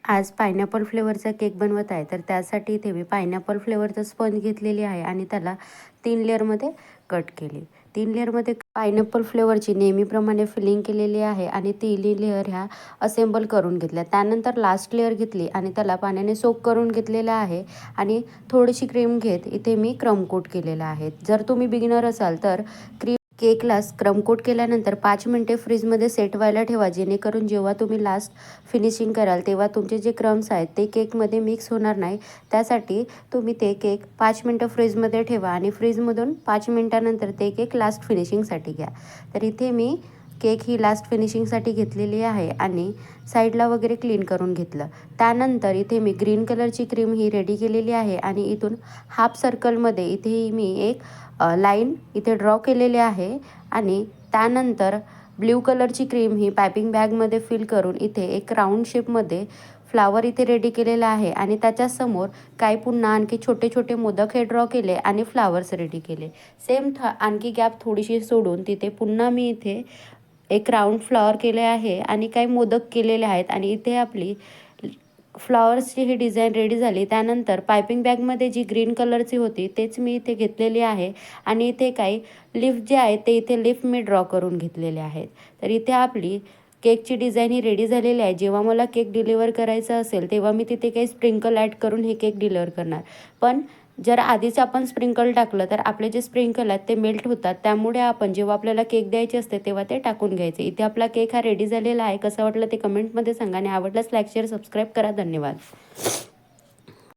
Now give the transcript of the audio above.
आज pineapple फ्लेवरचा cake बनवत आहे, तर त्यासाठी इथे मी पायनॅपल फ्लेवरचं स्पंज घेतलेली आहे आणि त्याला 3 लेअरमध्ये कट केली. 3 लेअरमध्ये पायनॅपल फ्लेवरची नेहमीप्रमाणे फिलिंग केलेली आहे आणि 3 लेअर ह्या असेंबल करून घेतल्या. त्यानंतर लास्ट लेअर घेतली आणि त्याला पाण्याने सोक करून घेतलेलं आहे आणि थोडीशी क्रीम घेत इथे मी क्रम कोट केलेलं आहे. जर तुम्ही बिगिनर असाल तर केकला स्क्रम कोट केल्यानंतर 5 मिनिटे फ्रीजमध्ये सेट व्हायला ठेवा, जेणेकरून जेव्हा तुम्ही लास्ट फिनिशिंग कराल तेव्हा तुमचे जे क्रम्स आहेत ते केकमध्ये मिक्स होणार नाही. त्यासाठी तुम्ही ते केक 5 मिनिटं फ्रीजमध्ये ठेवा आणि फ्रीजमधून 5 मिनिटानंतर ते केक लास्ट फिनिशिंगसाठी घ्या. तर इथे मी केक ही लास्ट फिनिशिंगसाठी घेतलेली आहे आणि साईडला वगैरे क्लीन करून घेतलं. त्यानंतर इथे मी ग्रीन कलरची क्रीम ही रेडी केलेली आहे आणि इथून हाफ सर्कलमध्ये इथेही मी एक लाईन इथे ड्रॉ केलेली आहे आणि त्यानंतर ब्ल्यू कलरची क्रीम ही पायपिंग बॅगमध्ये फिल करून इथे एक राऊंड शेपमध्ये फ्लावर इथे रेडी केलेला आहे आणि त्याच्यासमोर काही पुन्हा आणखी छोटे छोटे मोदक हे ड्रॉ केले आणि फ्लावर्स रेडी केले. सेम आणखी गॅप थोडीशी सोडून तिथे पुन्हा मी इथे एक राऊंड फ्लॉवर केले आहे आणि काही मोदक केलेले आहेत आणि इथे आपली फ्लॉवर्सची ही डिझाईन रेडी झाली. त्यानंतर पायपिंग बॅगमध्ये जी ग्रीन कलरची होती तेच मी इथे घेतलेली आहे आणि इथे काही लीफ जे आहे ते इथे लीफ मी ड्रॉ करून घेतलेले आहेत. तर इथे आपली केकची डिझाईन ही रेडी झालेली आहे. जेव्हा मला केक डिलिव्हर करायचा असेल तेव्हा मी तिथे काही स्प्रिंकल ॲड करून हे केक डिलिव्हर करणार. पण जर आधीच आपण स्प्रिंकल टाकलं तर आपले जे स्प्रिंकल आहेत ते मेल्ट होतात. त्यामुळे आपण जेव्हा आपल्याला केक द्यायचे असते तेव्हा ते टाकून घ्यायचे. इथे आपला केक हा रेडी झालेला आहे. कसं वाटलं ते कमेंटमध्ये सांगा आणि आवडल्यास लाईक शेअर सबस्क्राईब करा. धन्यवाद.